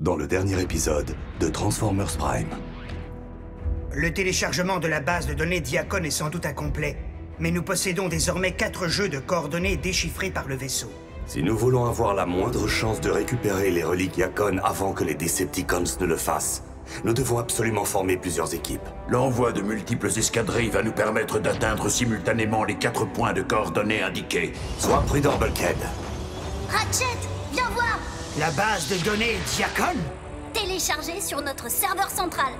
dans le dernier épisode de Transformers Prime. Le téléchargement de la base de données Diacon est sans doute incomplet, mais nous possédons désormais 4 jeux de coordonnées déchiffrés par le vaisseau. Si nous voulons avoir la moindre chance de récupérer les reliques Diacon avant que les Decepticons ne le fassent, nous devons absolument former plusieurs équipes. L'envoi de multiples escadrilles va nous permettre d'atteindre simultanément les 4 points de coordonnées indiqués. Sois prudent, Bulkhead. Ratchet, viens voir! La base de données Diacon? Téléchargée sur notre serveur central.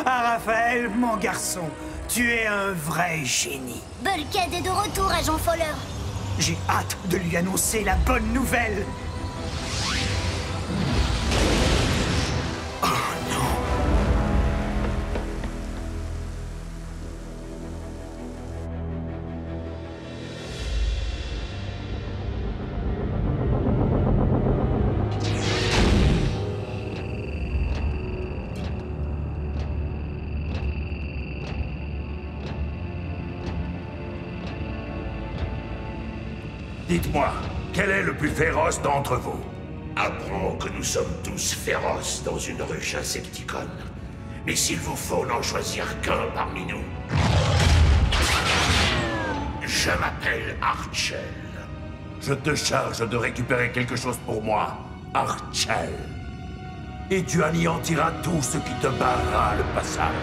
Ah, Raphaël, mon garçon, tu es un vrai génie. Bulkhead est de retour, agent Fowler. J'ai hâte de lui annoncer la bonne nouvelle. Dites-moi, quel est le plus féroce d'entre vous? Apprends que nous sommes tous féroces dans une ruche insecticone. Mais s'il vous faut n'en choisir qu'un parmi nous. Je m'appelle Archel. Je te charge de récupérer quelque chose pour moi, Archel. Et tu anéantiras tout ce qui te barrera le passage.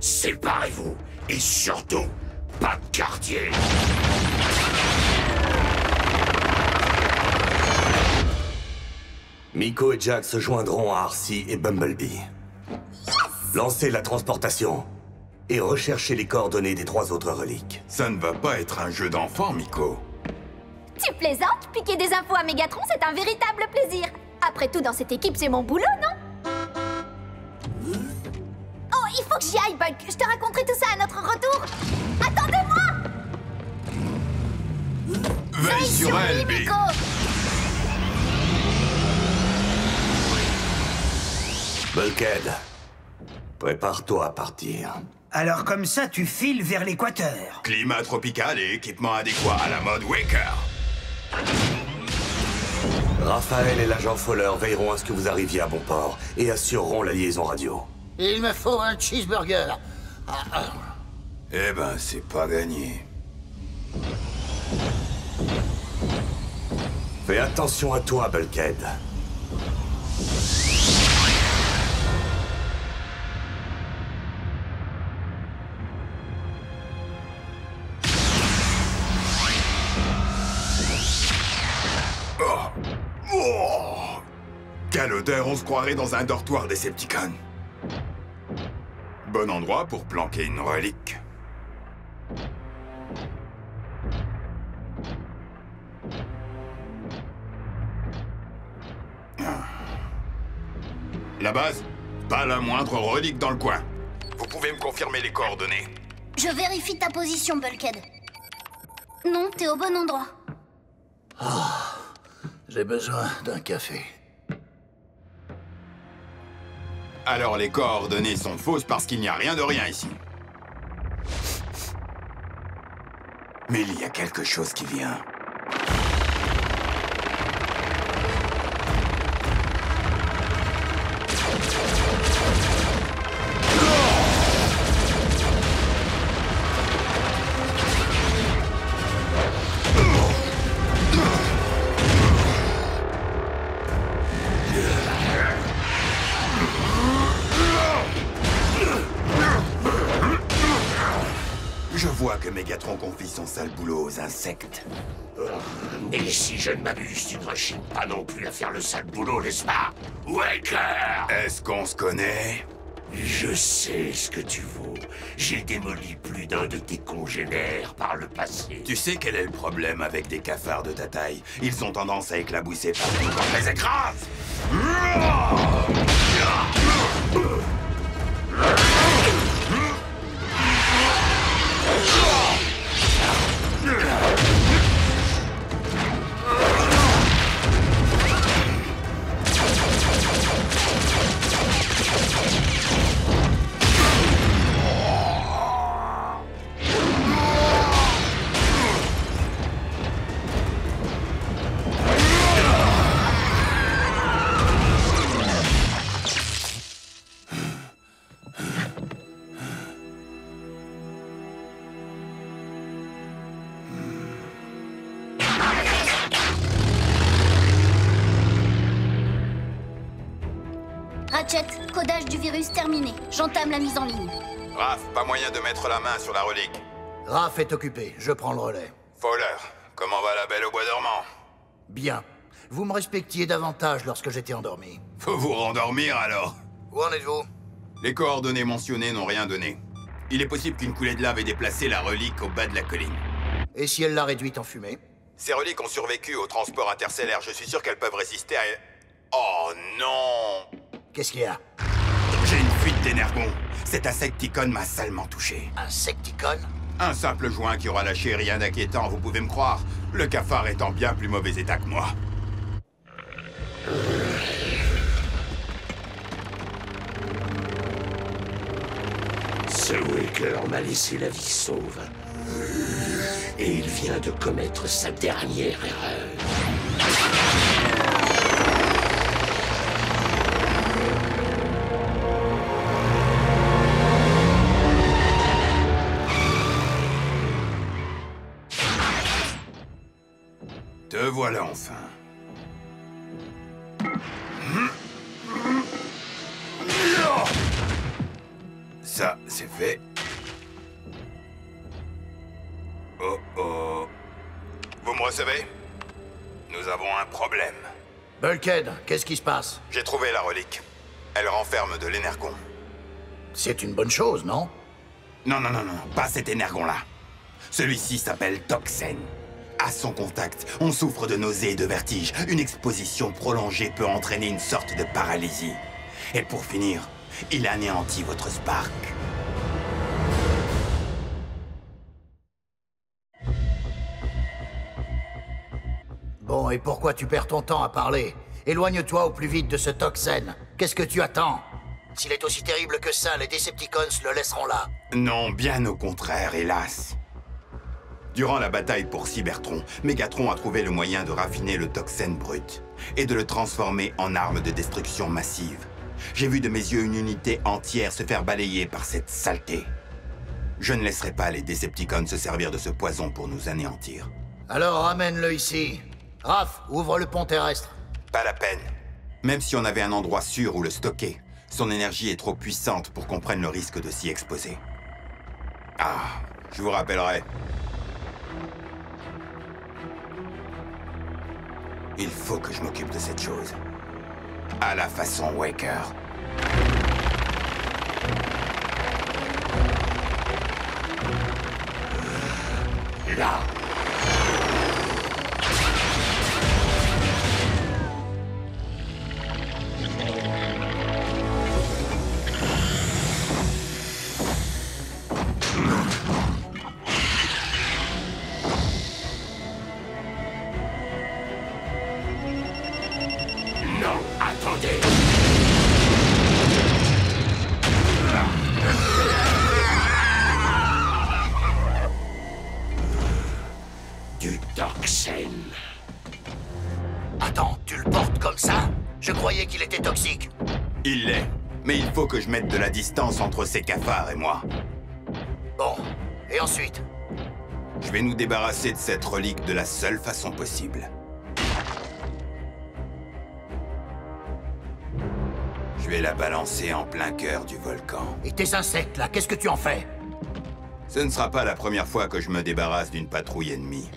Séparez-vous, et surtout, pas de quartier. Miko et Jack se joindront à Arcee et Bumblebee. Lancez la transportation et recherchez les coordonnées des 3 autres reliques. Ça ne va pas être un jeu d'enfant, Miko. Tu plaisantes? Piquer des infos à Megatron, c'est un véritable plaisir. Après tout, dans cette équipe, c'est mon boulot, non? Oh, il faut que j'y aille, Bulk. Je te raconterai tout ça à notre retour. Attendez-moi! Veille sur elle, lui, Big. Miko. Bulkhead, prépare-toi à partir. Alors comme ça, tu files vers l'équateur. Climat tropical et équipement adéquat à la mode Waker. Raphaël et l'agent Fowler veilleront à ce que vous arriviez à bon port et assureront la liaison radio. Il me faut un cheeseburger. Eh ben, c'est pas gagné. Fais attention à toi, Bulkhead. Oh! Quelle odeur, on se croirait dans un dortoir Decepticon. Bon endroit pour planquer une relique. La base? Pas la moindre relique dans le coin. Vous pouvez me confirmer les coordonnées? Je vérifie ta position, Bulkhead. Non, t'es au bon endroit. J'ai besoin d'un café. Alors les coordonnées sont fausses parce qu'il n'y a rien de rien ici. Mais il y a quelque chose qui vient. Je vois que Mégatron confie son sale boulot aux insectes. Mais si je ne m'abuse, tu ne rechignes pas non plus à faire le sale boulot, n'est-ce pas? Waker! Est-ce qu'on se connaît? Je sais ce que tu vaux. J'ai démoli plus d'un de tes congénères par le passé. Tu sais quel est le problème avec des cafards de ta taille? Ils ont tendance à éclabousser partout quand on les écrase! Ratchet, codage du virus terminé. J'entame la mise en ligne. Raph, pas moyen de mettre la main sur la relique. Raph est occupé, je prends le relais. Fowler, comment va la belle au bois dormant? Bien. Vous me respectiez davantage lorsque j'étais endormi. Faut vous rendormir alors. Où en êtes-vous? Les coordonnées mentionnées n'ont rien donné. Il est possible qu'une coulée de lave ait déplacé la relique au bas de la colline. Et si elle l'a réduite en fumée? Ces reliques ont survécu au transport interstellaire. Je suis sûr qu'elles peuvent résister à... Oh non! Qu'est-ce qu'il y a? J'ai une fuite d'énergon. Cet insecticone m'a salement touché. Insecticone? Un simple joint qui aura lâché rien d'inquiétant, vous pouvez me croire. Le cafard est en bien plus mauvais état que moi. Ce Waker m'a laissé la vie sauve. Et il vient de commettre sa dernière erreur. Te voilà enfin. Ça, c'est fait. Oh oh. Vous me recevez? Nous avons un problème. Bulkhead, qu'est-ce qui se passe? J'ai trouvé la relique. Elle renferme de l'énergon. C'est une bonne chose, non? Non, non, non, non, pas cet énergon-là. Celui-ci s'appelle Toxen. À son contact, on souffre de nausées et de vertiges. Une exposition prolongée peut entraîner une sorte de paralysie. Et pour finir, il anéantit votre Spark. Bon, et pourquoi tu perds ton temps à parler? Éloigne-toi au plus vite de ce Toxen. Qu'est-ce que tu attends? S'il est aussi terrible que ça, les Decepticons le laisseront là. Non, bien au contraire, hélas. Durant la bataille pour Cybertron, Mégatron a trouvé le moyen de raffiner le Toxen brut et de le transformer en arme de destruction massive. J'ai vu de mes yeux une unité entière se faire balayer par cette saleté. Je ne laisserai pas les Decepticons se servir de ce poison pour nous anéantir. Alors ramène-le ici. Raph, ouvre le pont terrestre. Pas la peine. Même si on avait un endroit sûr où le stocker, son énergie est trop puissante pour qu'on prenne le risque de s'y exposer. Ah, je vous rappellerai. Il faut que je m'occupe de cette chose. À la façon Waker. Là. Non, attendez. Du Toxen. Attends, tu le portes comme ça? Je croyais qu'il était toxique. Il l'est. Mais il faut que je mette de la distance entre ces cafards et moi. Bon, et ensuite? Je vais nous débarrasser de cette relique de la seule façon possible. Je vais la balancer en plein cœur du volcan. Et tes insectes, là, qu'est-ce que tu en fais? Ce ne sera pas la première fois que je me débarrasse d'une patrouille ennemie.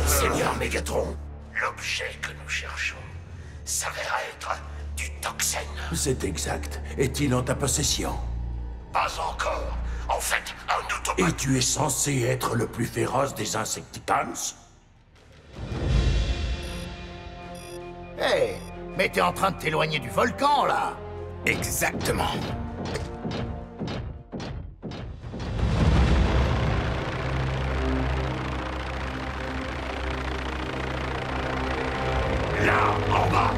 Seigneur Mégatron, l'objet que nous cherchons s'avère être du toxène. C'est exact. Est-il en ta possession? Pas encore. En fait, un automate... Et tu es censé être le plus féroce des Insecticons? Hé, mais t'es en train de t'éloigner du volcan, là! Exactement. Là, en bas.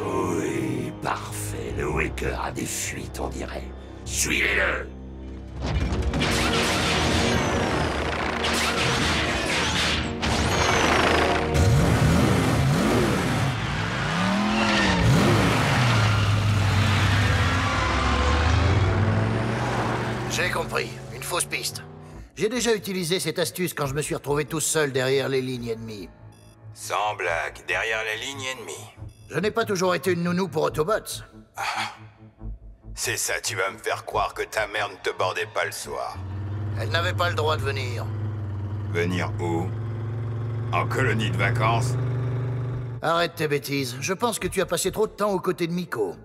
Oui, parfait. Le Waker a des fuites, on dirait. Suivez-le! J'ai compris. Une fausse piste. J'ai déjà utilisé cette astuce quand je me suis retrouvé tout seul derrière les lignes ennemies. Sans blague, derrière les lignes ennemies. Je n'ai pas toujours été une nounou pour Autobots. C'est ça, tu vas me faire croire que ta mère ne te bordait pas le soir. Elle n'avait pas le droit de venir. Venir où? En colonie de vacances? Arrête tes bêtises. Je pense que tu as passé trop de temps aux côtés de Miko.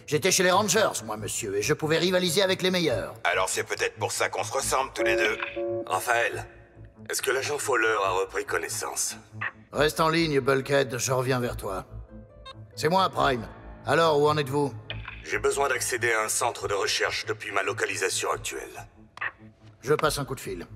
J'étais chez les Rangers, moi, monsieur, et je pouvais rivaliser avec les meilleurs. Alors c'est peut-être pour ça qu'on se ressemble tous les deux. Raphaël, est-ce que l'agent Fowler a repris connaissance? Reste en ligne, Bulkhead, je reviens vers toi. C'est moi, Prime. Alors, où en êtes-vous? J'ai besoin d'accéder à un centre de recherche depuis ma localisation actuelle. Je passe un coup de fil.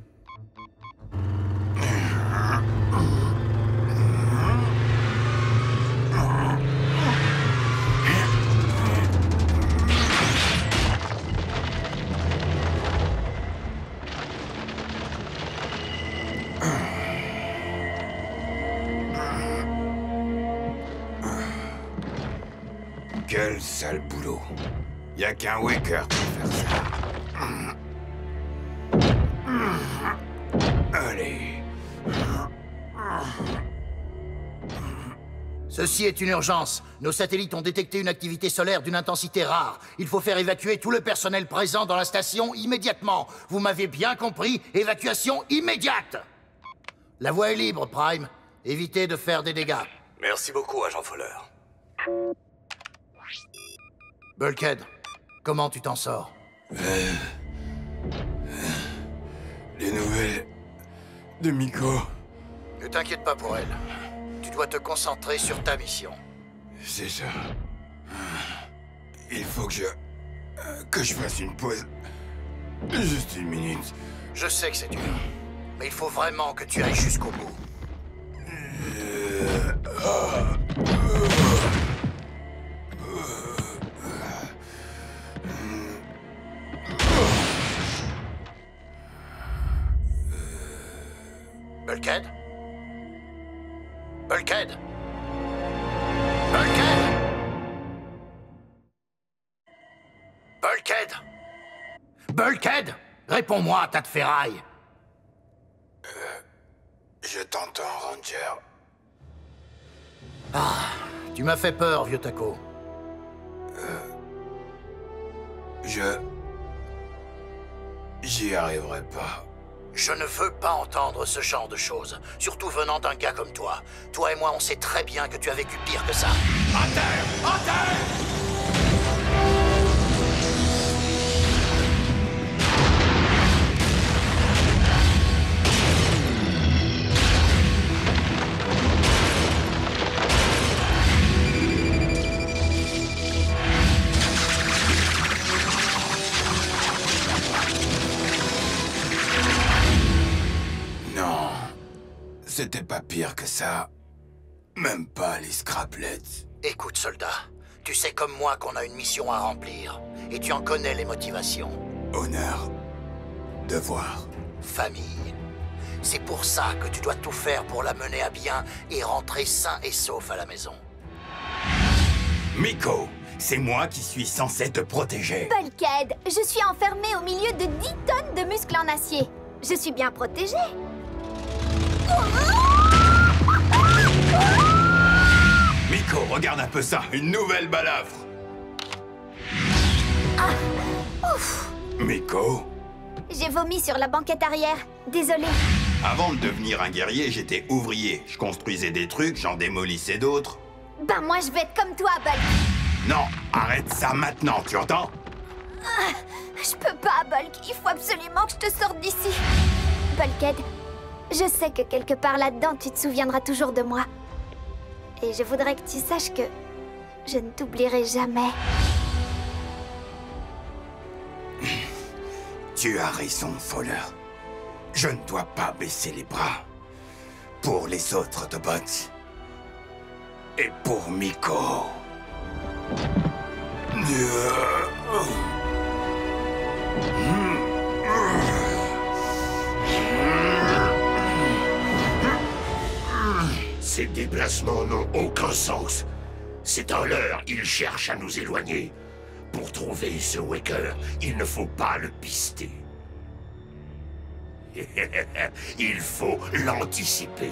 Quel sale boulot. Y a qu'un Waker pour faire ça. Allez. Ceci est une urgence. Nos satellites ont détecté une activité solaire d'une intensité rare. Il faut faire évacuer tout le personnel présent dans la station immédiatement. Vous m'avez bien compris, évacuation immédiate! La voie est libre, Prime. Évitez de faire des dégâts. Merci beaucoup, agent Fowler. Bulkhead, comment tu t'en sors? Les nouvelles de Miko. Ne t'inquiète pas pour elle. Tu dois te concentrer sur ta mission. C'est ça. Il faut que je fasse une pause. Juste une minute. Je sais que c'est dur, mais il faut vraiment que tu ailles jusqu'au bout. Bulkhead? Bulkhead? Bulkhead? Bulkhead? Bulkhead? Réponds-moi, tas de ferraille! Je t'entends, Ranger. Ah, tu m'as fait peur, vieux taco. J'y arriverai pas. Je ne veux pas entendre ce genre de choses, surtout venant d'un gars comme toi. Toi et moi, on sait très bien que tu as vécu pire que ça. À terre! À terre! Non, c'était pas pire que ça. Même pas les Scraplets. Écoute, soldat, tu sais comme moi qu'on a une mission à remplir, et tu en connais les motivations. Honneur. Devoir. Famille. C'est pour ça que tu dois tout faire pour la mener à bien et rentrer sain et sauf à la maison. Miko, c'est moi qui suis censé te protéger. Bulkhead, je suis enfermé au milieu de 10 tonnes de muscles en acier. Je suis bien protégée. Miko, regarde un peu ça, une nouvelle balafre. Miko? J'ai vomi sur la banquette arrière. Désolée. Avant de devenir un guerrier, j'étais ouvrier. Je construisais des trucs, j'en démolissais d'autres. Ben moi, je vais être comme toi, Bulk. Non, arrête ça maintenant, tu entends? Je peux pas, Bulk. Il faut absolument que je te sorte d'ici. Bulkhead, je sais que quelque part là-dedans, tu te souviendras toujours de moi. Et je voudrais que tu saches que je ne t'oublierai jamais. Tu as raison, Fowler. Je ne dois pas baisser les bras. Pour les autres Autobots. Et pour Miko. Ces déplacements n'ont aucun sens. C'est un leurre, il cherche à nous éloigner. Pour trouver ce Waker, il ne faut pas le pister. Il faut l'anticiper.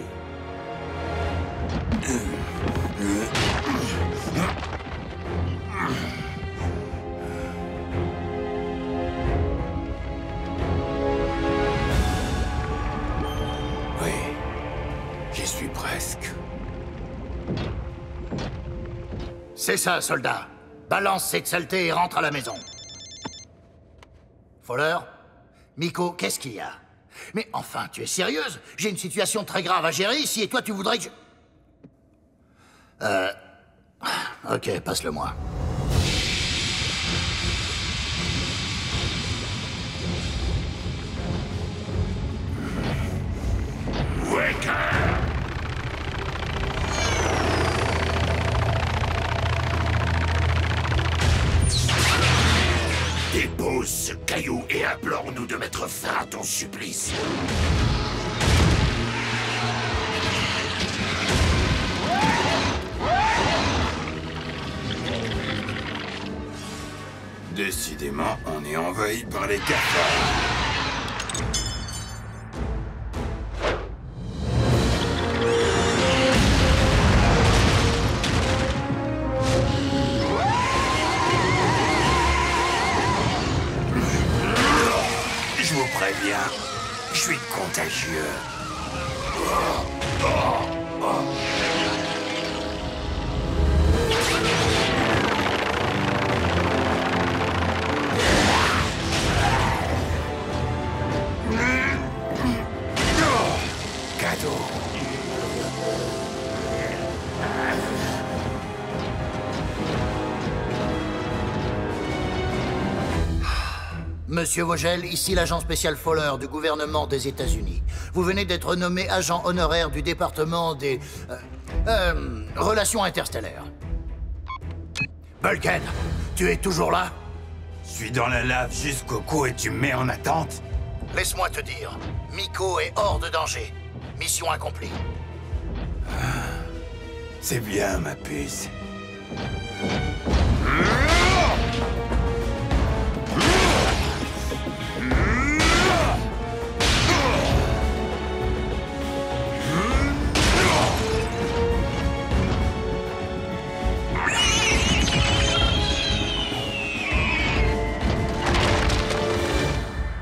Oui, j'y suis presque. C'est ça, soldat. Balance cette saleté et rentre à la maison. Fowler? Miko, qu'est-ce qu'il y a? Mais enfin, tu es sérieuse? J'ai une situation très grave à gérer ici et toi tu voudrais que je... Ok, passe-le-moi. Waker! Dépose ce caillou et implore-nous de mettre fin à ton supplice. Décidément, on est envahi par les cafards. Je vous préviens, je suis contagieux. Cadeau. Monsieur Vogel, ici l'agent spécial Fowler du gouvernement des États-Unis. Vous venez d'être nommé agent honoraire du département des... Relations interstellaires. Bulkhead, tu es toujours là? Je suis dans la lave jusqu'au cou et tu me mets en attente? Laisse-moi te dire, Miko est hors de danger. Mission accomplie. C'est bien, ma puce.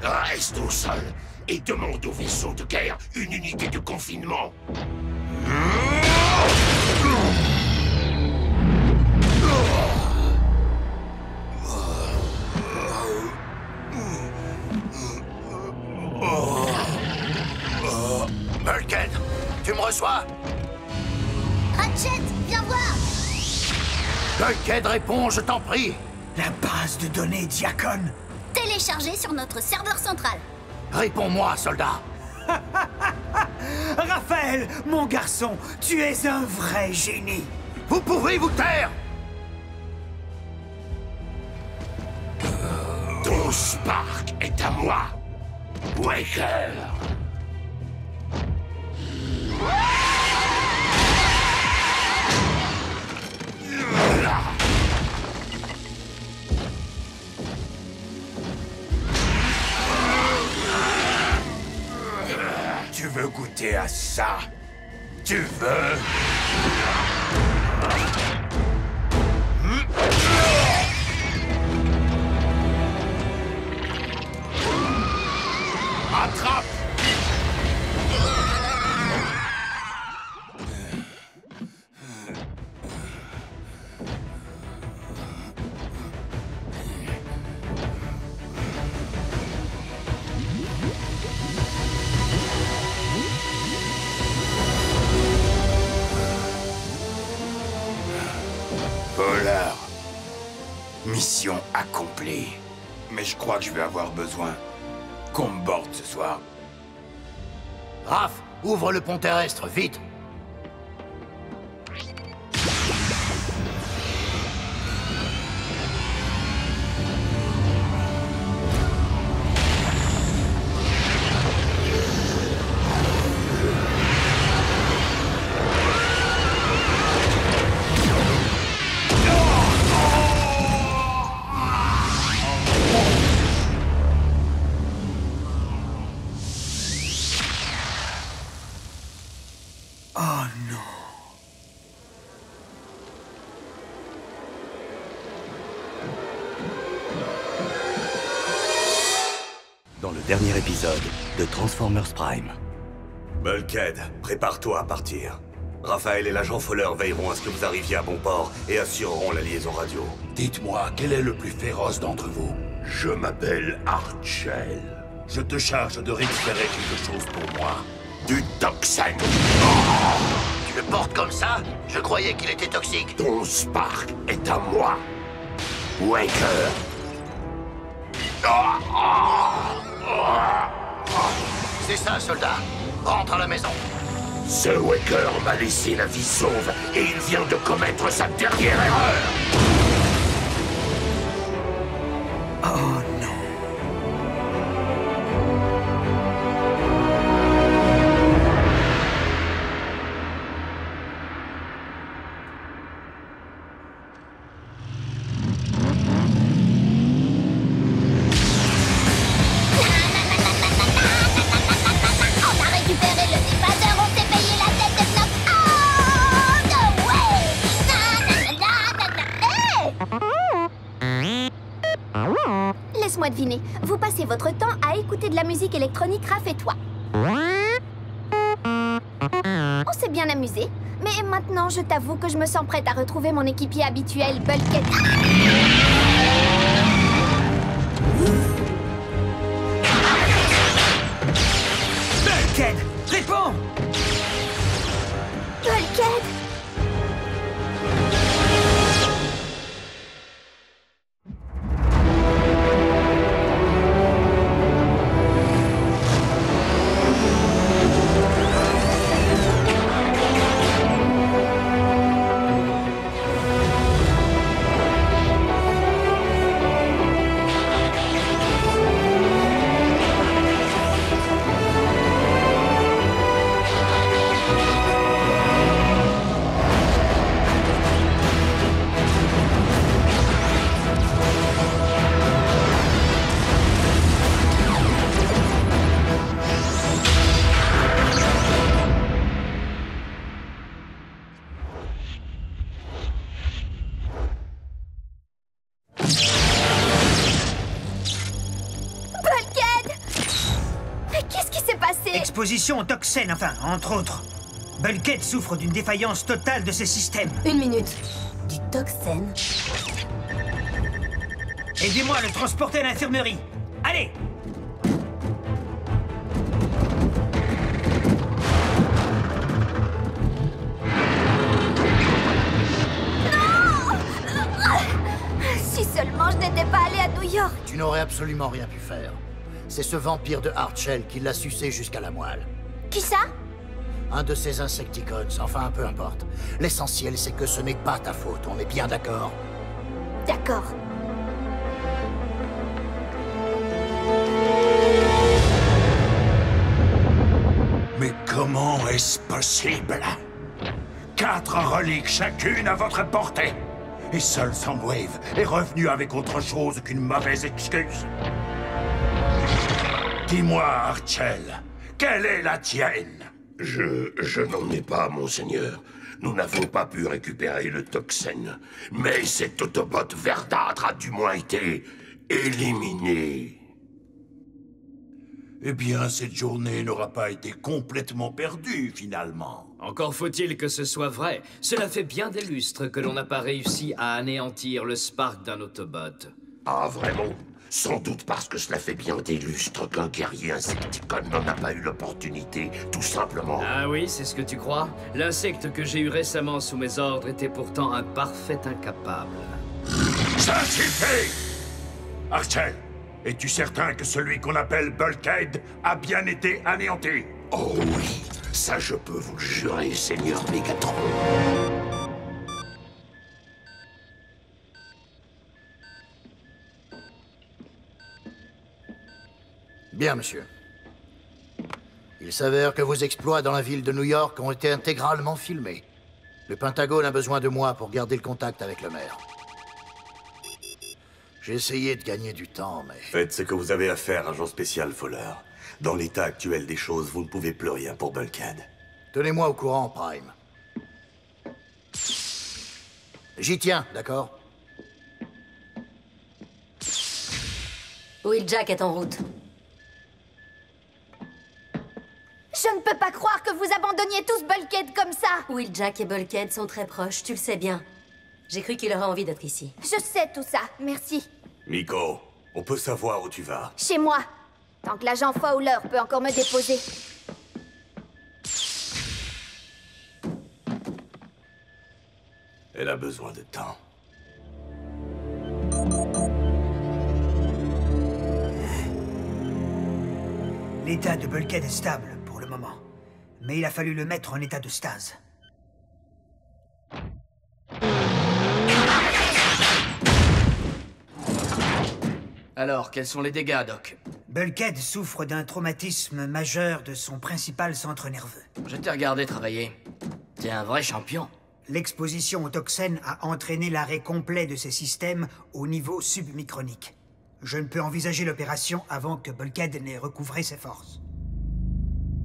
Reste au sol et demande au vaisseau de guerre une unité de confinement. Bulkhead, tu me reçois? Ratchet, viens voir. Bulkhead, réponds, je t'en prie. La base de données Diacon. Téléchargé sur notre serveur central. Réponds-moi, soldat. Raphaël, mon garçon, tu es un vrai génie. Vous pouvez vous taire? Ton Spark est à moi, Waker. veux goûter à ça? Tu veux? Attrape! Polar. Mission accomplie. Mais je crois que je vais avoir besoin qu'on me borde ce soir. Raph, ouvre le pont terrestre, vite! Oh non. Dans le dernier épisode de Transformers Prime. Bulkhead, prépare-toi à partir. Raphaël et l'agent Fowler veilleront à ce que vous arriviez à bon port et assureront la liaison radio. Dites-moi, quel est le plus féroce d'entre vous? Je m'appelle Archel. Je te charge de récupérer quelque chose pour moi. Du toxène. Tu le portes comme ça? Je croyais qu'il était toxique. Ton Spark est à moi. Waker. C'est ça, soldat. Rentre à la maison. Ce Waker m'a laissé la vie sauve et il vient de commettre sa dernière erreur. Oh non. On a récupéré le défenseur, on s'est payé la tête de Knock. Oh, no way! Laisse-moi deviner, vous passez votre temps à écouter de la musique électronique, Raph et toi. On s'est bien amusé, mais maintenant je t'avoue que je me sens prête à retrouver mon équipier habituel, Bulkhead. Bulkhead, réponds! Bulkhead! Exposition au toxène, enfin, entre autres. Bulkhead souffre d'une défaillance totale de ses systèmes. Une minute. Du toxène? Aidez-moi à le transporter à l'infirmerie. Allez! Si seulement je n'étais pas allée à New York. Tu n'aurais absolument rien pu faire. C'est ce vampire de Archel qui l'a sucé jusqu'à la moelle. Qui ça? Un de ces Insecticons, enfin peu importe. L'essentiel, c'est que ce n'est pas ta faute, on est bien d'accord? D'accord. Mais comment est-ce possible? 4 reliques chacune à votre portée. Et seul Soundwave est revenu avec autre chose qu'une mauvaise excuse. Dis-moi, Archel, Quelle est la tienne? Je n'en ai pas, monseigneur. Nous n'avons pas pu récupérer le toxène. Mais cet Autobot verdâtre a du moins été éliminé. Eh bien, cette journée n'aura pas été complètement perdue, finalement. Encore faut-il que ce soit vrai. Cela fait bien des lustres que l'on n'a pas réussi à anéantir le Spark d'un Autobot. Ah, vraiment? Sans doute parce que cela fait bien des lustres qu'un guerrier insecticone n'en a pas eu l'opportunité, tout simplement. Ah oui, c'est ce que tu crois? L'insecte que j'ai eu récemment sous mes ordres était pourtant un parfait incapable. Ça suffit! Archel, es-tu certain que celui qu'on appelle Bulkhead a bien été anéanti? Oh oui, ça je peux vous le jurer, Seigneur Megatron. Bien, monsieur. Il s'avère que vos exploits dans la ville de New York ont été intégralement filmés. Le Pentagone a besoin de moi pour garder le contact avec le maire. J'ai essayé de gagner du temps, mais... Faites ce que vous avez à faire, agent spécial Fowler. Dans l'état actuel des choses, vous ne pouvez plus rien pour Bulkhead. Tenez-moi au courant, Prime. J'y tiens, d'accord? Wheeljack est en route. Je ne peux pas croire que vous abandonniez tous Bulkhead comme ça. Wheeljack et Bulkhead sont très proches, tu le sais bien. J'ai cru qu'il aurait envie d'être ici. Je sais tout ça, merci. Miko, on peut savoir où tu vas. Chez moi. Tant que l'agent Fowler peut encore me déposer. Elle a besoin de temps. L'état de Bulkhead est stable, pour le moment. Mais il a fallu le mettre en état de stase. Alors, quels sont les dégâts, Doc? Bulkhead souffre d'un traumatisme majeur de son principal centre nerveux. Je t'ai regardé travailler. T'es un vrai champion. L'exposition au toxène a entraîné l'arrêt complet de ses systèmes au niveau submicronique. Je ne peux envisager l'opération avant que Bulkhead n'ait recouvré ses forces.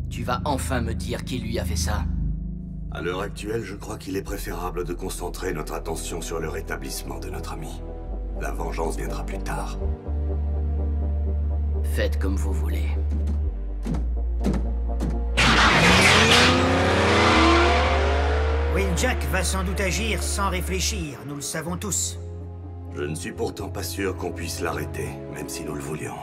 Tu vas enfin me dire qui lui a fait ça? À l'heure actuelle, je crois qu'il est préférable de concentrer notre attention sur le rétablissement de notre ami. La vengeance viendra plus tard. Faites comme vous voulez. Wheeljack va sans doute agir sans réfléchir, nous le savons tous. Je ne suis pourtant pas sûr qu'on puisse l'arrêter, même si nous le voulions.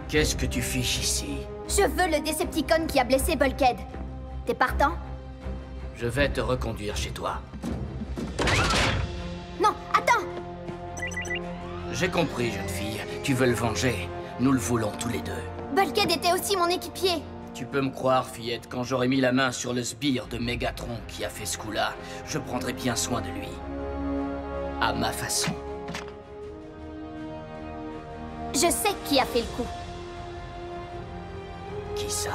Qu'est-ce que tu fiches ici? Je veux le Decepticon qui a blessé Bulkhead. T'es partant? Je vais te reconduire chez toi. Non, attends! J'ai compris, jeune fille. Tu veux le venger. Nous le voulons tous les deux. Bulkhead était aussi mon équipier. Tu peux me croire, fillette, quand j'aurai mis la main sur le sbire de Megatron qui a fait ce coup-là, je prendrai bien soin de lui. À ma façon. Je sais qui a fait le coup. Qui ça?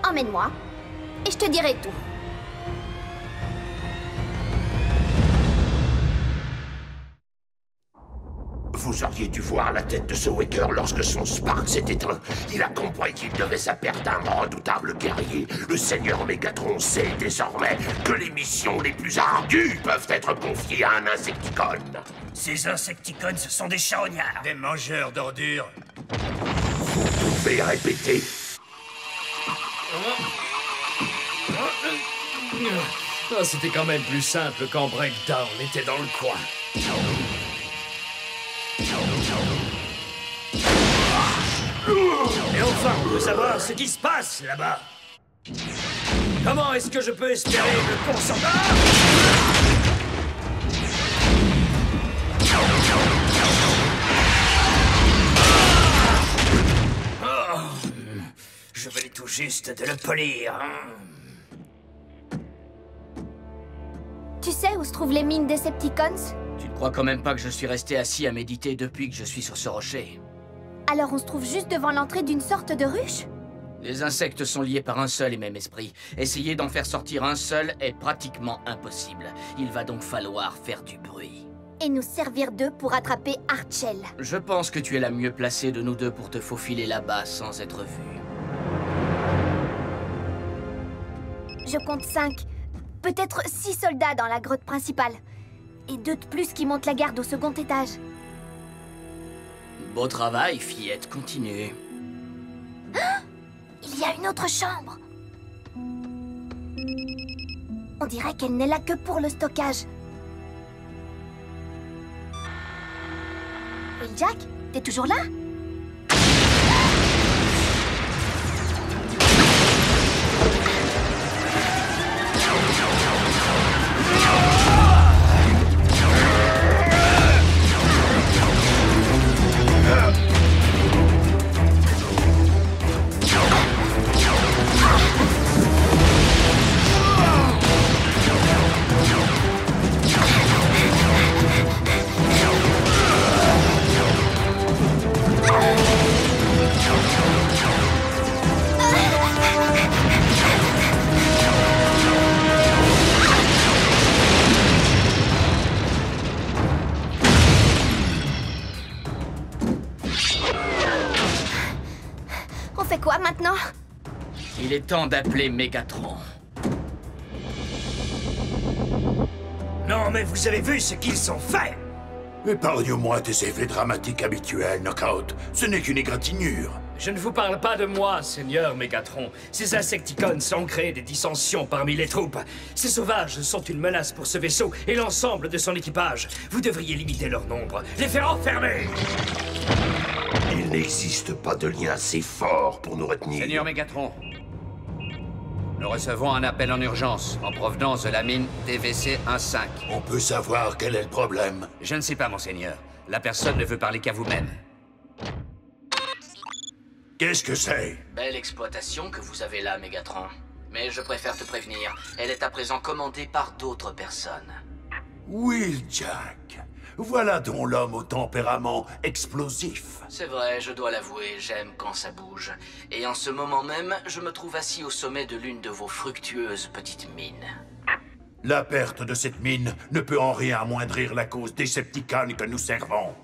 Emmène-moi, et je te dirai tout. Vous auriez dû voir la tête de ce Waker lorsque son Spark s'est éteint. Il a compris qu'il devait sa perte à un redoutable guerrier. Le Seigneur Megatron sait désormais que les missions les plus ardues peuvent être confiées à un Insecticone. Ces Insecticones, ce sont des charognards. Des mangeurs d'ordures. Vous pouvez répéter. Oh, c'était quand même plus simple quand Breakdown était dans le coin. Et enfin, on veut savoir ce qui se passe là-bas. Comment est-ce que je peux espérer me concentrer? Je vais tout juste de le polir. Tu sais où se trouvent les mines Decepticons? Tu ne crois quand même pas que je suis resté assis à méditer depuis que je suis sur ce rocher? Alors on se trouve juste devant l'entrée d'une sorte de ruche? Les insectes sont liés par un seul et même esprit. Essayer d'en faire sortir un seul est pratiquement impossible. Il va donc falloir faire du bruit. Et nous servir d'eux pour attraper Archel. Je pense que tu es la mieux placée de nous deux pour te faufiler là-bas sans être vue. Je compte 5, peut-être 6 soldats dans la grotte principale. Et 2 de plus qui montent la garde au second étage. Beau travail, fillette, continue. Ah! Il y a une autre chambre. On dirait qu'elle n'est là que pour le stockage. Wheeljack, t'es toujours là? On fait quoi maintenant? Il est temps d'appeler Megatron. Non, mais vous avez vu ce qu'ils ont fait? Épargne-moi tes effets dramatiques habituels, Knockout. Ce n'est qu'une égratignure. Je ne vous parle pas de moi, Seigneur Megatron. Ces Insecticons ont créé des dissensions parmi les troupes. Ces sauvages sont une menace pour ce vaisseau et l'ensemble de son équipage. Vous devriez limiter leur nombre, les faire enfermer. Il n'existe pas de lien assez fort pour nous retenir. Seigneur Megatron, nous recevons un appel en urgence en provenance de la mine DVC-15. On peut savoir quel est le problème? Je ne sais pas, monseigneur. La personne ne veut parler qu'à vous-même. Qu'est-ce que c'est? Belle exploitation que vous avez là, Megatron. Mais je préfère te prévenir, elle est à présent commandée par d'autres personnes. Wheeljack. Voilà donc l'homme au tempérament explosif. C'est vrai, je dois l'avouer, j'aime quand ça bouge. Et en ce moment même, je me trouve assis au sommet de l'une de vos fructueuses petites mines. La perte de cette mine ne peut en rien amoindrir la cause Decepticon que nous servons.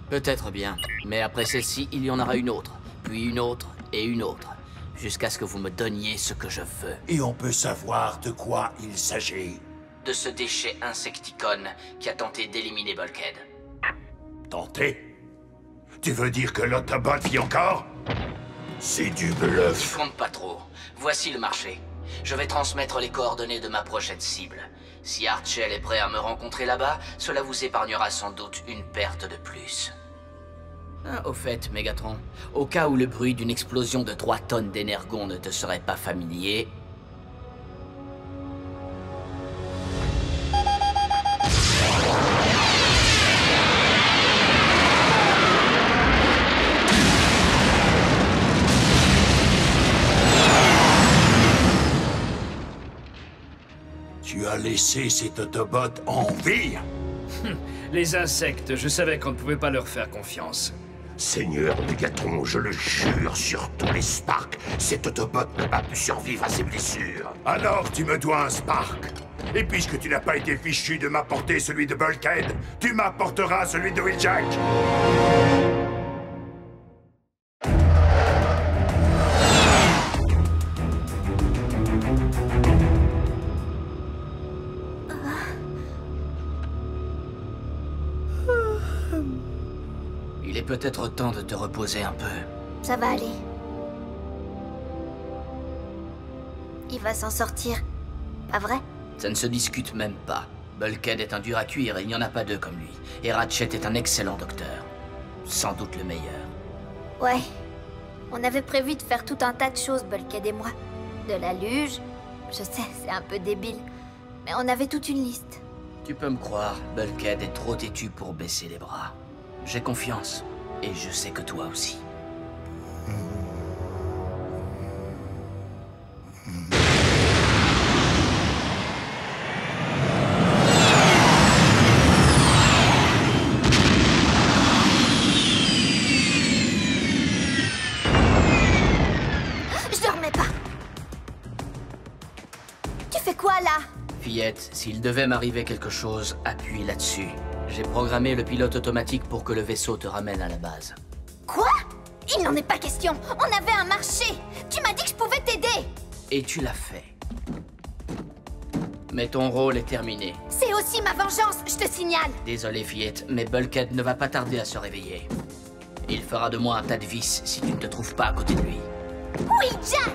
Peut-être bien, mais après celle-ci, il y en aura une autre, puis une autre et une autre, jusqu'à ce que vous me donniez ce que je veux. Et on peut savoir de quoi il s'agit? De ce déchet Insecticon qui a tenté d'éliminer Bulkhead. Tenté? Tu veux dire que l'Autobot vit encore? C'est du bluff. J'y compte pas trop. Voici le marché. Je vais transmettre les coordonnées de ma prochaine cible. Si Archel est prêt à me rencontrer là-bas, cela vous épargnera sans doute une perte de plus. Ah, au fait, Megatron, au cas où le bruit d'une explosion de 3 tonnes d'énergon ne te serait pas familier... Tu as laissé cet Autobot en vie? Les insectes, je savais qu'on ne pouvait pas leur faire confiance. Seigneur Megatron, je le jure sur tous les Sparks, cet Autobot n'a pas pu survivre à ses blessures. Alors tu me dois un Spark. Et puisque tu n'as pas été fichu de m'apporter celui de Bulkhead, tu m'apporteras celui de Wheeljack. Il est peut-être temps de te reposer un peu. Ça va aller. Il va s'en sortir, pas vrai? Ça ne se discute même pas. Bulkhead est un dur à cuire et il n'y en a pas deux comme lui. Et Ratchet est un excellent docteur. Sans doute le meilleur. Ouais. On avait prévu de faire tout un tas de choses, Bulkhead et moi. De la luge. Je sais, c'est un peu débile. Mais on avait toute une liste. Tu peux me croire, Bulkhead est trop têtu pour baisser les bras. J'ai confiance. Et je sais que toi aussi. fillette, s'il devait m'arriver quelque chose, appuie là-dessus. J'ai programmé le pilote automatique pour que le vaisseau te ramène à la base. Quoi? Il n'en est pas question. On avait un marché. Tu m'as dit que je pouvais t'aider. Et tu l'as fait. Mais ton rôle est terminé. C'est aussi ma vengeance, je te signale. Désolé, fillette, mais Bulkhead ne va pas tarder à se réveiller. Il fera de moi un tas de vis si tu ne te trouves pas à côté de lui. Oui, Jack!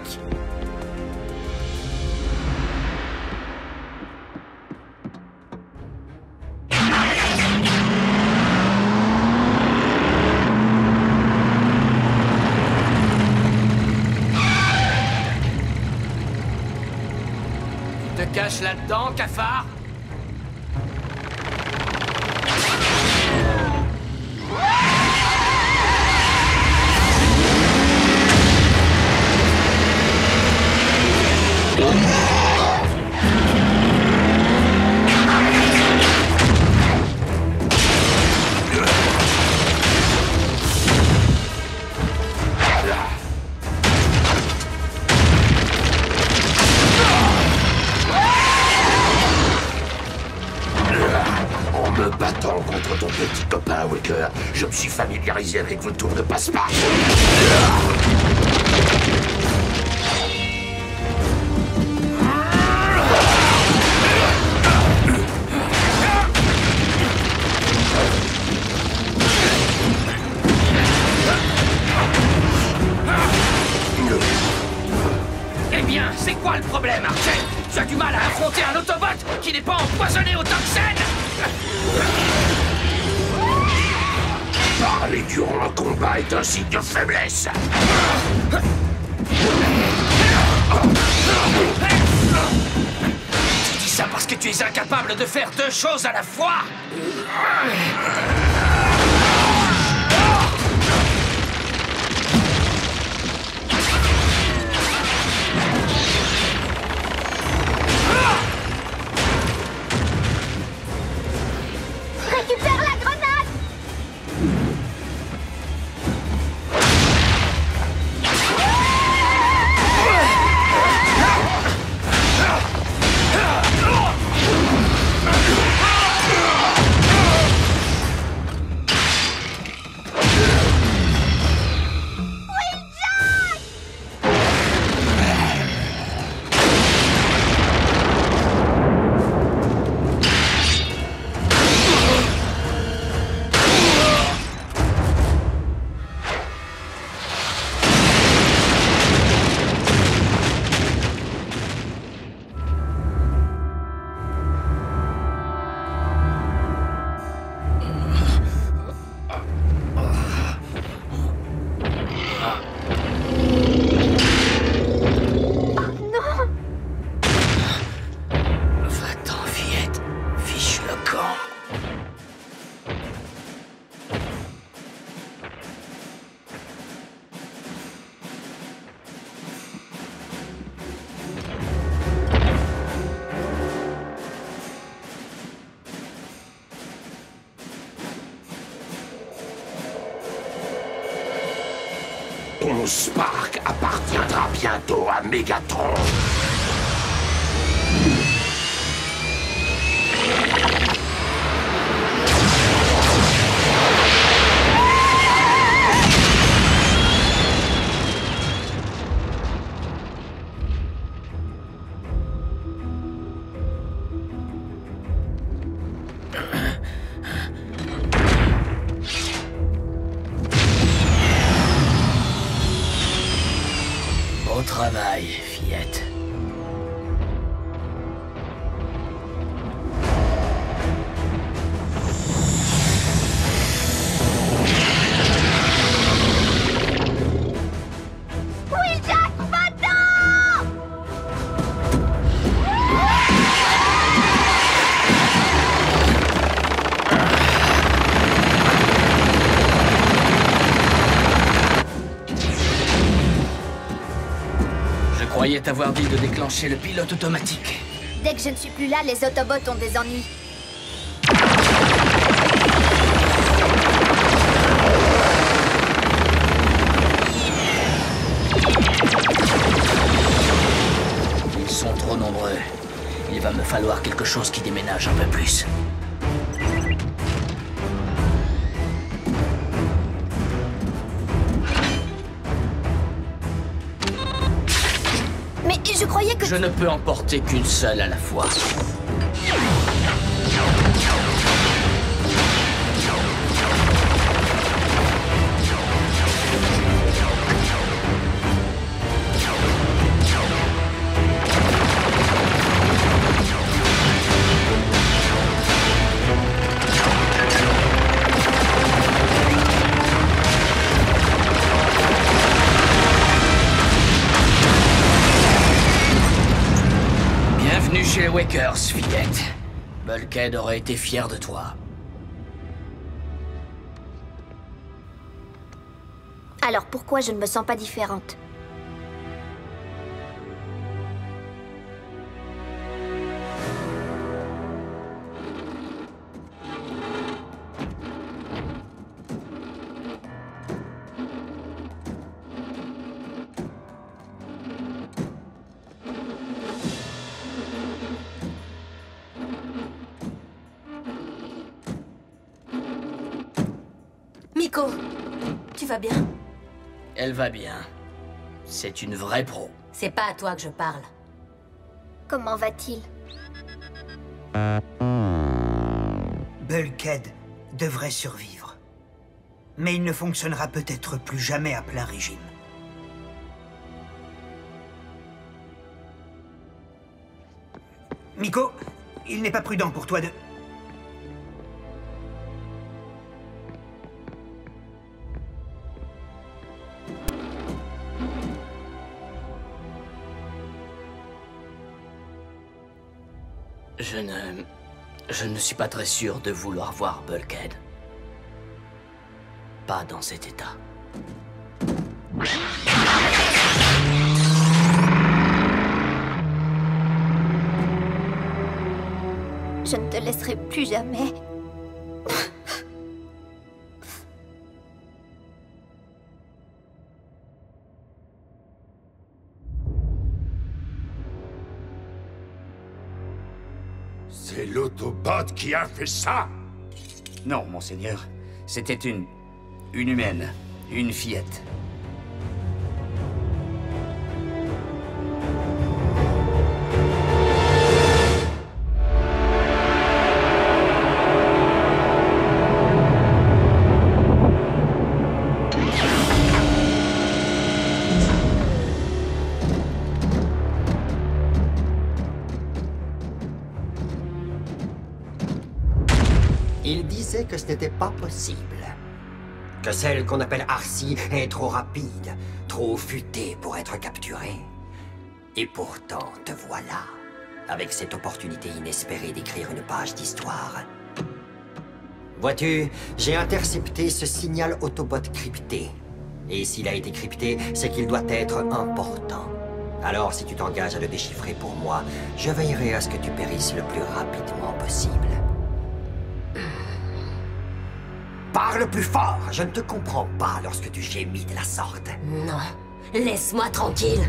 Tu te caches là-dedans, cafard? Battant contre ton petit copain Walker, je me suis familiarisé avec vos tours de passe-passe. Eh bien, c'est quoi le problème, Archer? Tu as du mal à affronter un Autobot qui n'est pas empoisonné au toxène? Parler durant un combat est un signe de faiblesse. Tu dis ça parce que tu es incapable de faire deux choses à la fois? Récupère la grenade! Ton Spark appartiendra bientôt à Megatron. Bon travail, fillette. Oui, Jack, va-t'en! Je croyais t'avoir dit de déclencher le pilote automatique. Dès que je ne suis plus là, les Autobots ont des ennuis. Ils sont trop nombreux. Il va me falloir quelque chose qui déménage un peu plus. Mais je croyais que... Je ne peux en porter qu'une seule à la fois. Bienvenue chez les Wakers, fillette. Bulkhead aurait été fier de toi. Alors pourquoi je ne me sens pas différente? Miko, tu vas bien? Elle va bien. C'est une vraie pro. C'est pas à toi que je parle. Comment va-t-il? Bulkhead devrait survivre. Mais il ne fonctionnera peut-être plus jamais à plein régime. Miko, il n'est pas prudent pour toi de... Je ne suis pas très sûr de vouloir voir Bulkhead. Pas dans cet état. Je ne te laisserai plus jamais. C'est l'Autobot qui a fait ça? Non, monseigneur. C'était une humaine. Une fillette. Il disait que ce n'était pas possible. Que celle qu'on appelle Arcee est trop rapide, trop futée pour être capturée. Et pourtant, te voilà, avec cette opportunité inespérée d'écrire une page d'histoire. Vois-tu, j'ai intercepté ce signal Autobot crypté. Et s'il a été crypté, c'est qu'il doit être important. Alors, si tu t'engages à le déchiffrer pour moi, je veillerai à ce que tu périsses le plus rapidement possible. Parle plus fort! Je ne te comprends pas lorsque tu gémis de la sorte. Non, laisse-moi tranquille.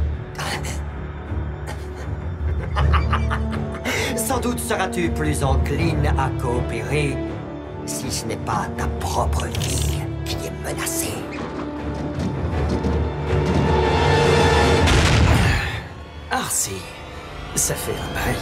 Sans doute seras-tu plus encline à coopérer si ce n'est pas ta propre vie qui est menacée. Arcee, ça fait un bail.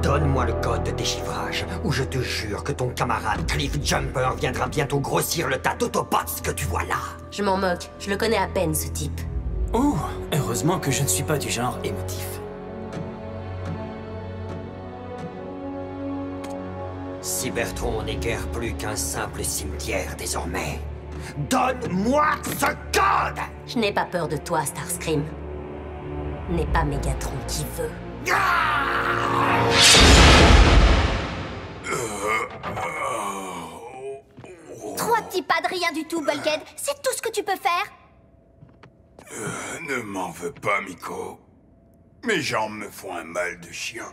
Donne-moi le code de déchiffrage, ou je te jure que ton camarade Cliff Jumper viendra bientôt grossir le tas d'Autobots que tu vois là. Je m'en moque, je le connais à peine, ce type. Oh, heureusement que je ne suis pas du genre émotif. Cybertron n'est guère plus qu'un simple cimetière désormais. Donne-moi ce code! Je n'ai pas peur de toi, Starscream. N'est pas Megatron qui veut. Trois petits pas de rien du tout, Bulkhead. C'est tout ce que tu peux faire. Ne m'en veux pas, Miko. Mes jambes me font un mal de chien.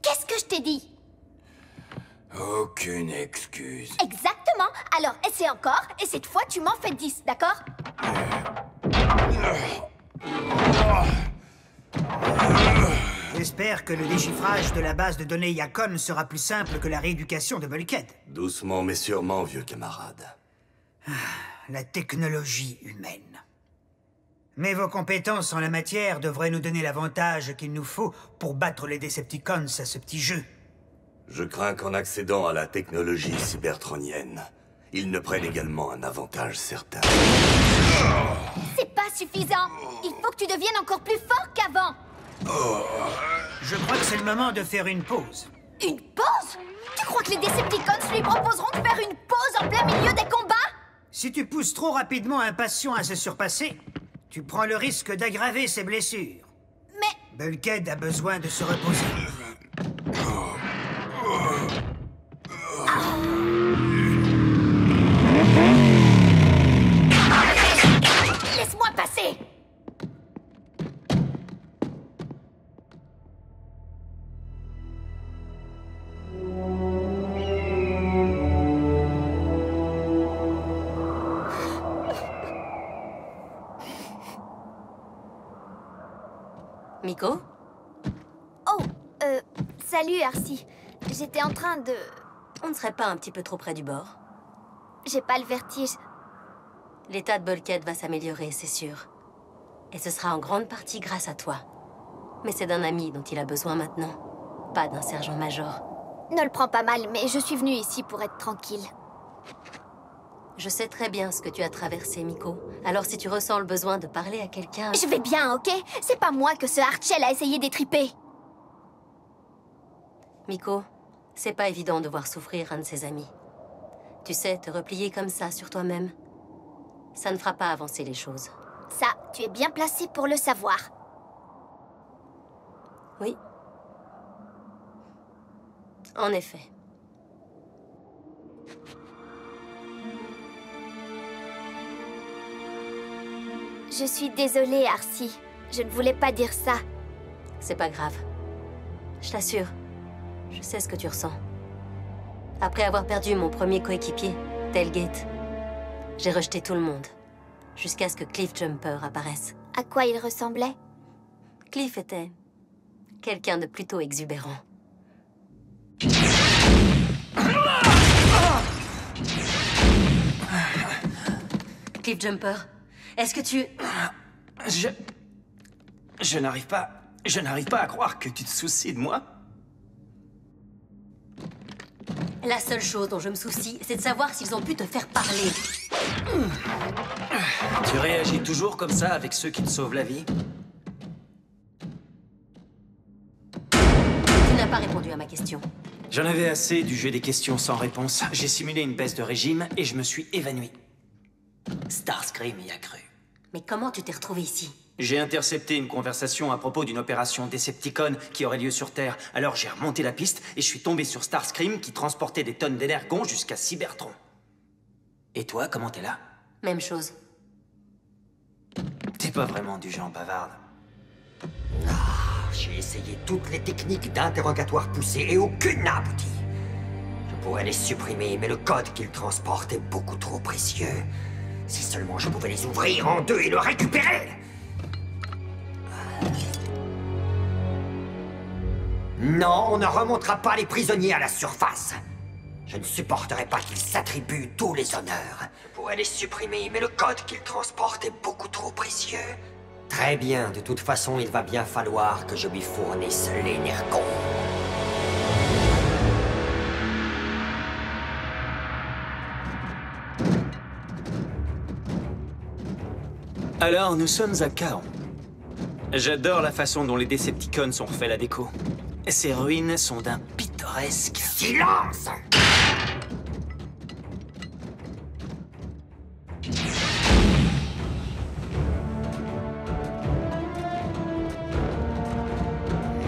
Qu'est-ce que je t'ai dit? Aucune excuse. Exactement. Alors essaie encore, et cette fois tu m'en fais 10, d'accord? J'espère que le déchiffrage de la base de données Yacon sera plus simple que la rééducation de Bulkhead. Doucement mais sûrement, vieux camarade. La technologie humaine. Mais vos compétences en la matière devraient nous donner l'avantage qu'il nous faut pour battre les Decepticons à ce petit jeu. Je crains qu'en accédant à la technologie cybertronienne, ils ne prennent également un avantage certain. C'est pas suffisant. Il faut que tu deviennes encore plus fort qu'avant. Je crois que c'est le moment de faire une pause. Une pause? Tu crois que les Decepticons lui proposeront de faire une pause en plein milieu des combats? Si tu pousses trop rapidement un patient à se surpasser, tu prends le risque d'aggraver ses blessures. Mais... Bulkhead a besoin de se reposer. Laisse-moi passer! Miko? Oh, salut Arcee. J'étais en train de... On ne serait pas un petit peu trop près du bord? J'ai pas le vertige. L'état de Bulkhead va s'améliorer, c'est sûr. Et ce sera en grande partie grâce à toi. Mais c'est d'un ami dont il a besoin maintenant, pas d'un sergent-major. Ne le prends pas mal, mais je suis venue ici pour être tranquille. Je sais très bien ce que tu as traversé, Miko. Alors si tu ressens le besoin de parler à quelqu'un... Je vais bien, ok? C'est pas moi que ce Archel a essayé d'étriper. Miko, c'est pas évident de voir souffrir un de ses amis. Tu sais, te replier comme ça sur toi-même, ça ne fera pas avancer les choses. Ça, tu es bien placé pour le savoir. Oui. En effet. Je suis désolée, Arcee. Je ne voulais pas dire ça. C'est pas grave. Je t'assure, je sais ce que tu ressens. Après avoir perdu mon premier coéquipier, Tailgate, j'ai rejeté tout le monde. Jusqu'à ce que Cliff Jumper apparaisse. À quoi il ressemblait? Cliff était quelqu'un de plutôt exubérant. Cliff Jumper, est-ce que tu... Je n'arrive pas... Je n'arrive pas à croire que tu te soucies de moi. La seule chose dont je me soucie, c'est de savoir s'ils ont pu te faire parler. Tu réagis toujours comme ça avec ceux qui te sauvent la vie? Tu n'as pas répondu à ma question. J'en avais assez du jeu des questions sans réponse. J'ai simulé une baisse de régime et je me suis évanoui. Starscream y a cru. Mais comment tu t'es retrouvé ici? J'ai intercepté une conversation à propos d'une opération Decepticon qui aurait lieu sur Terre. Alors j'ai remonté la piste et je suis tombé sur Starscream qui transportait des tonnes d'énergon jusqu'à Cybertron. Et toi, comment t'es là? Même chose. T'es pas vraiment du genre bavarde. J'ai essayé toutes les techniques d'interrogatoire poussées et aucune n'a abouti. Je pourrais les supprimer, mais le code qu'ils transportent est beaucoup trop précieux. Si seulement je pouvais les ouvrir en deux et le récupérer! Non, on ne remontera pas les prisonniers à la surface. Je ne supporterai pas qu'ils s'attribuent tous les honneurs. Je pourrais les supprimer, mais le code qu'ils transportent est beaucoup trop précieux. Très bien, de toute façon, il va bien falloir que je lui fournisse l'énergon. Alors, nous sommes à Chaos. J'adore la façon dont les Decepticons ont refait la déco. Ces ruines sont d'un pittoresque... Silence!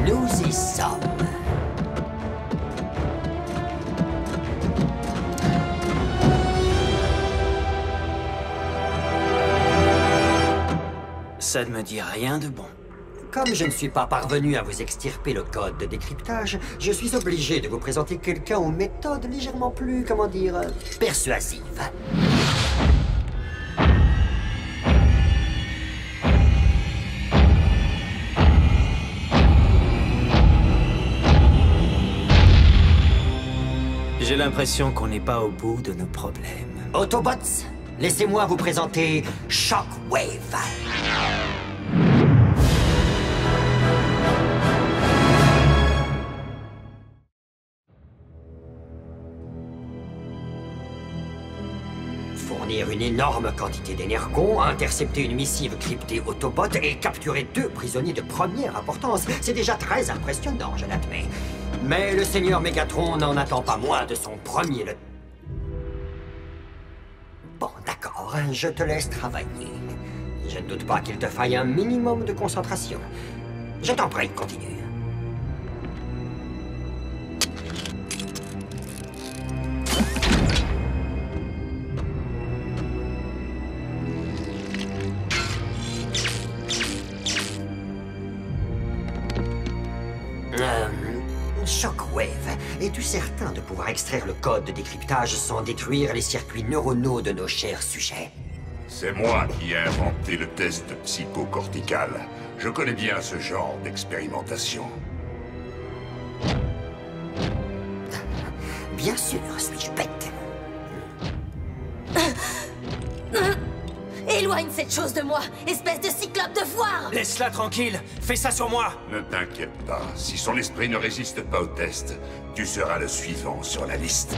Nous y sommes. Ça ne me dit rien de bon. Comme je ne suis pas parvenu à vous extirper le code de décryptage, je suis obligé de vous présenter quelqu'un aux méthodes légèrement plus, comment dire, persuasives. J'ai l'impression qu'on n'est pas au bout de nos problèmes. Autobots, laissez-moi vous présenter Shockwave. Fournir une énorme quantité d'énergon, intercepter une missive cryptée Autobot et capturer 2 prisonniers de première importance, c'est déjà très impressionnant, je l'admets. Mais le Seigneur Megatron n'en attend pas moins de son premier... Bon, d'accord, je te laisse travailler. Je ne doute pas qu'il te faille un minimum de concentration. Je t'en prie, continue. Shockwave, es-tu certain de pouvoir extraire le code de décryptage sans détruire les circuits neuronaux de nos chers sujets? C'est moi qui ai inventé le test psychocortical. Je connais bien ce genre d'expérimentation. Bien sûr, suis-je bête. Éloigne cette chose de moi, espèce de cyclope de foire! Laisse-la tranquille, fais ça sur moi! Ne t'inquiète pas, si son esprit ne résiste pas au test, tu seras le suivant sur la liste.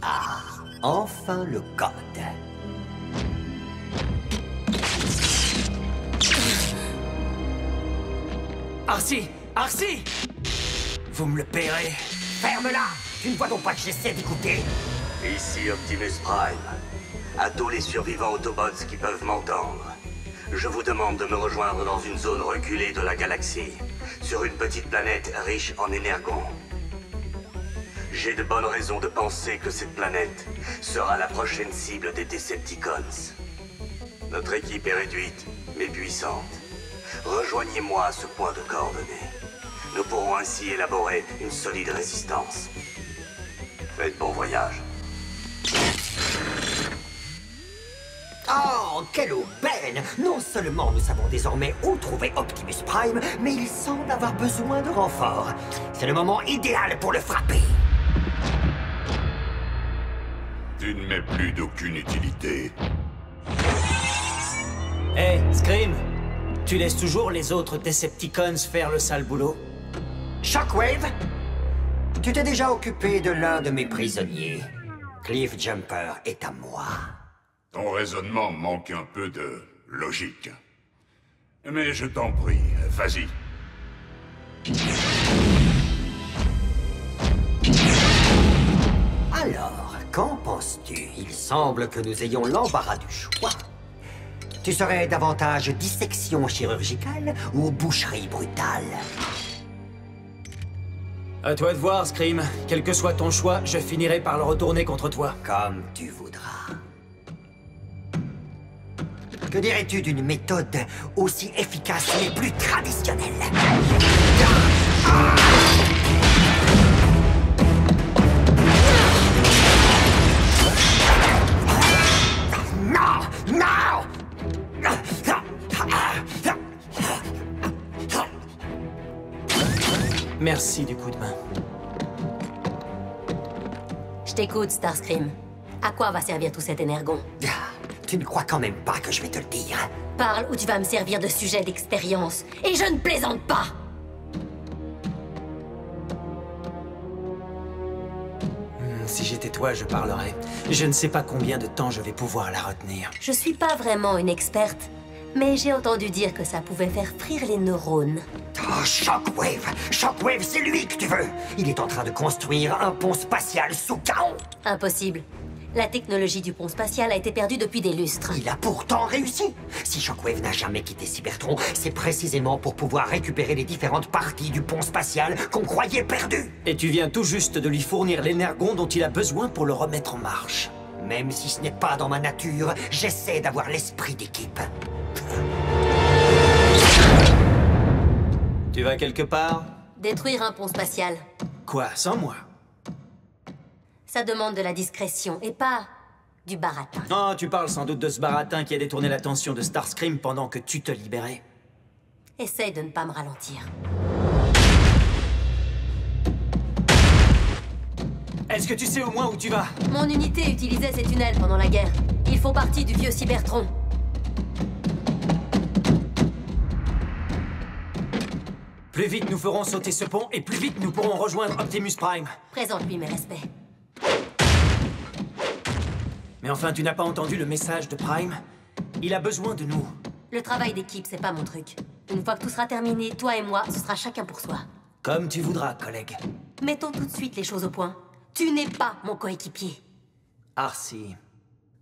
Ah, enfin le code. Arcee! Arcee! Vous me le paierez. Ferme-la! Tu ne vois donc pas que j'essaie d'écouter? Ici Optimus Prime. À tous les survivants Autobots qui peuvent m'entendre, je vous demande de me rejoindre dans une zone reculée de la galaxie, sur une petite planète riche en énergon. J'ai de bonnes raisons de penser que cette planète sera la prochaine cible des Decepticons. Notre équipe est réduite, mais puissante. Rejoignez-moi à ce point de coordonnées. Nous pourrons ainsi élaborer une solide résistance. Faites bon voyage. Oh, quelle aubaine! Non seulement nous savons désormais où trouver Optimus Prime, mais il semble avoir besoin de renfort. C'est le moment idéal pour le frapper. Tu ne m'es plus d'aucune utilité. Hé, Scream! Tu laisses toujours les autres Decepticons faire le sale boulot? Shockwave, tu t'es déjà occupé de l'un de mes prisonniers. Cliff Jumper est à moi. Ton raisonnement manque un peu de logique. Mais je t'en prie, vas-y. Alors, qu'en penses-tu? Il semble que nous ayons l'embarras du choix. Tu serais davantage dissection chirurgicale ou boucherie brutale? À toi de voir, Scream. Quel que soit ton choix, je finirai par le retourner contre toi. Comme tu voudras. Que dirais-tu d'une méthode aussi efficace mais plus traditionnelle? Non! Non! Merci du coup de main. Je t'écoute, Starscream. À quoi va servir tout cet énergon? Tu ne crois quand même pas que je vais te le dire? Parle ou tu vas me servir de sujet d'expérience. Et je ne plaisante pas! tais-toi, je parlerai. Je ne sais pas combien de temps je vais pouvoir la retenir. Je suis pas vraiment une experte, mais j'ai entendu dire que ça pouvait faire frire les neurones. Oh, Shockwave! Shockwave, c'est lui que tu veux! Il est en train de construire un pont spatial sous chaos! Impossible. La technologie du pont spatial a été perdue depuis des lustres. Il a pourtant réussi! Si Shockwave n'a jamais quitté Cybertron, c'est précisément pour pouvoir récupérer les différentes parties du pont spatial qu'on croyait perdues! Et tu viens tout juste de lui fournir l'énergon dont il a besoin pour le remettre en marche. Même si ce n'est pas dans ma nature, j'essaie d'avoir l'esprit d'équipe. Tu vas quelque part? Détruire un pont spatial. Quoi, sans moi? Ça demande de la discrétion et pas du baratin. Oh, tu parles sans doute de ce baratin qui a détourné l'attention de Starscream pendant que tu te libérais. Essaye de ne pas me ralentir. Est-ce que tu sais au moins où tu vas? Mon unité utilisait ces tunnels pendant la guerre. Ils font partie du vieux Cybertron. Plus vite nous ferons sauter ce pont, et plus vite nous pourrons rejoindre Optimus Prime. Présente-lui mes respects. Mais enfin, tu n'as pas entendu le message de Prime? Il a besoin de nous. Le travail d'équipe, c'est pas mon truc. Une fois que tout sera terminé, toi et moi, ce sera chacun pour soi. Comme tu voudras, collègue. Mettons tout de suite les choses au point. Tu n'es pas mon coéquipier. Arcee,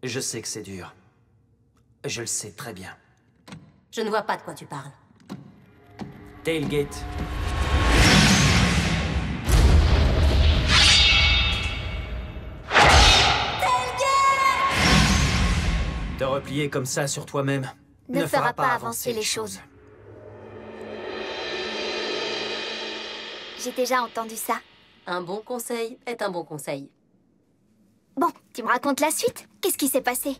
je sais que c'est dur. Je le sais très bien. Je ne vois pas de quoi tu parles. Tailgate. Te replier comme ça sur toi-même ne fera pas avancer les choses. J'ai déjà entendu ça. Un bon conseil est un bon conseil. Bon, tu me racontes la suite? Qu'est-ce qui s'est passé?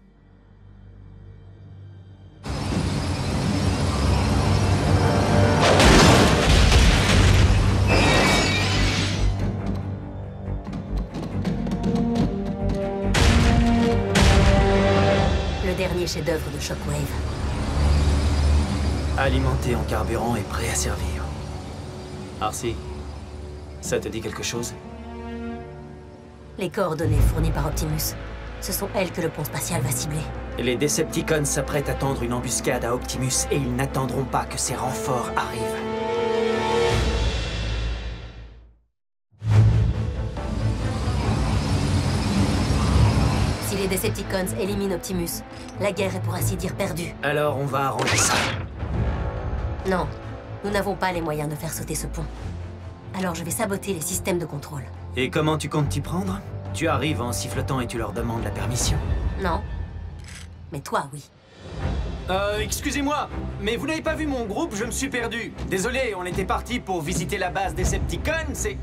Le dernier chef-d'œuvre de Shockwave. Alimenté en carburant et prêt à servir. Arcee, ça te dit quelque chose? Les coordonnées fournies par Optimus. Ce sont elles que le pont spatial va cibler. Les Decepticons s'apprêtent à tendre une embuscade à Optimus et ils n'attendront pas que ces renforts arrivent. Si les Decepticons éliminent Optimus, la guerre est pour ainsi dire perdue. Alors on va arranger ça. Non, nous n'avons pas les moyens de faire sauter ce pont. Alors je vais saboter les systèmes de contrôle. Et comment tu comptes t'y prendre? Tu arrives en sifflotant et tu leur demandes la permission. Non. Mais toi, oui. Excusez-moi, mais vous n'avez pas vu mon groupe? Je me suis perdu. Désolé, on était parti pour visiter la base Decepticon, c'est...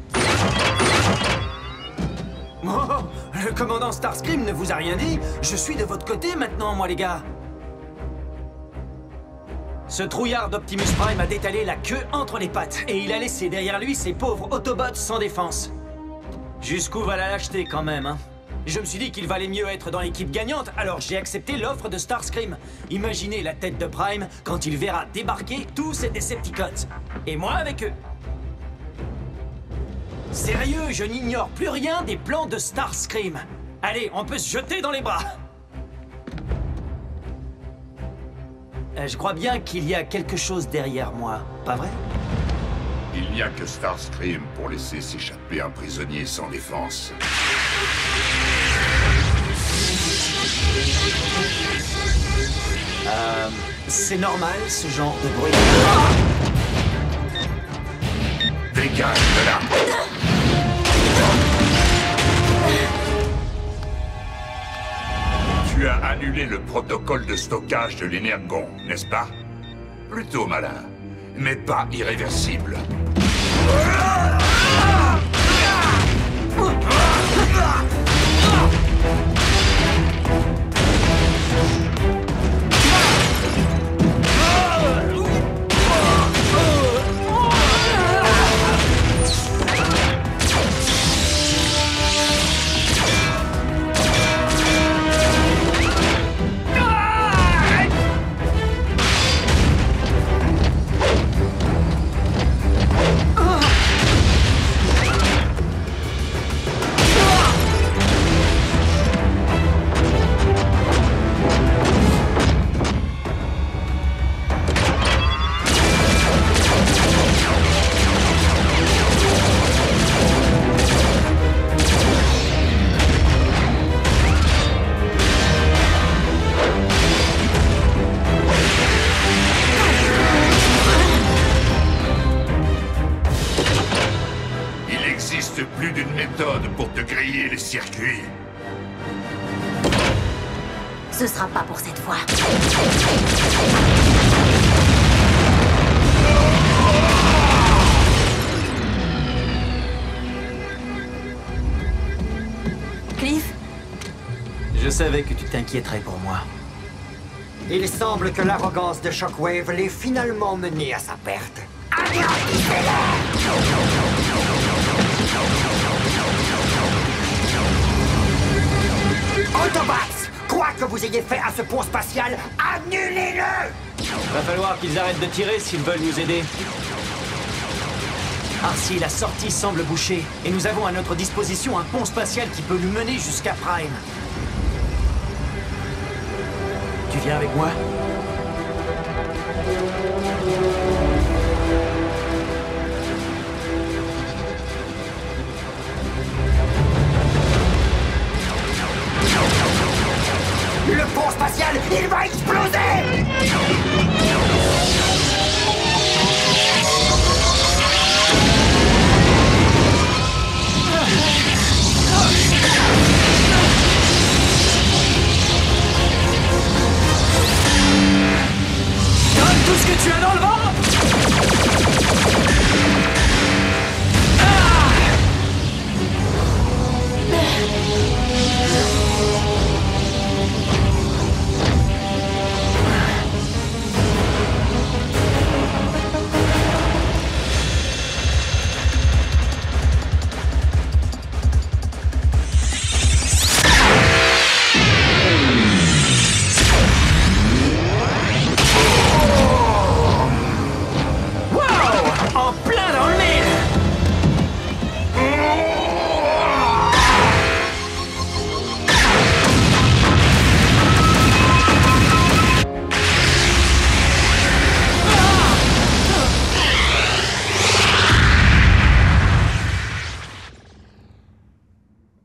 Oh, le commandant Starscream ne vous a rien dit? Je suis de votre côté maintenant, moi, les gars. Ce trouillard d'Optimus Prime a détalé la queue entre les pattes, et il a laissé derrière lui ces pauvres Autobots sans défense. Jusqu'où va la lâcheté, quand même, hein? Je me suis dit qu'il valait mieux être dans l'équipe gagnante, alors j'ai accepté l'offre de Starscream. Imaginez la tête de Prime quand il verra débarquer tous ces Decepticons. Et moi avec eux. Sérieux, je n'ignore plus rien des plans de Starscream. Allez, on peut se jeter dans les bras. Je crois bien qu'il y a quelque chose derrière moi, pas vrai? Il n'y a que Starscream pour laisser s'échapper un prisonnier sans défense. C'est normal, ce genre de bruit. Dégage de là! Tu as annulé le protocole de stockage de l'énergon, n'est-ce pas? Plutôt malin, mais pas irréversible. une méthode pour te griller les circuits. Ce sera pas pour cette fois. Cliff? Je savais que tu t'inquiéterais pour moi. Il semble que l'arrogance de Shockwave l'ait finalement mené à sa perte. Anéantissez-le! Autobots! Quoi que vous ayez fait à ce pont spatial, annulez-le! Va falloir qu'ils arrêtent de tirer s'ils veulent nous aider. Arcee, la sortie semble bouchée, et nous avons à notre disposition un pont spatial qui peut nous mener jusqu'à Prime. Tu viens avec moi? Le pont spatial, il va exploser! Donne tout ce que tu as dans le ventre!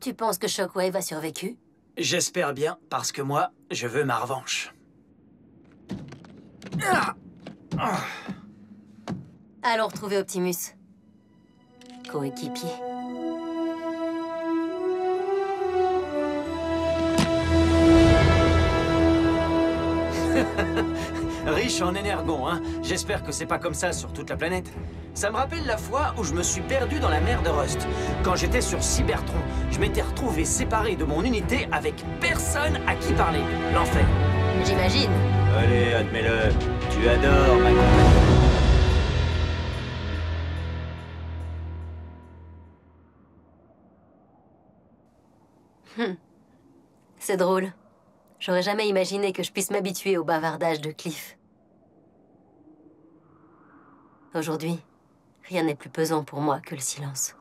Tu penses que Shockwave a survécu? J'espère bien, parce que moi, je veux ma revanche. Allons retrouver Optimus. Coéquipier. Riche en énergon, hein. J'espère que c'est pas comme ça sur toute la planète. Ça me rappelle la fois où je me suis perdu dans la mer de Rust. Quand j'étais sur Cybertron, je m'étais retrouvé séparé de mon unité avec personne à qui parler. L'enfer. J'imagine. Allez, admets-le. Tu adores ma compagnie. C'est drôle. J'aurais jamais imaginé que je puisse m'habituer au bavardage de Cliff. Aujourd'hui, rien n'est plus pesant pour moi que le silence.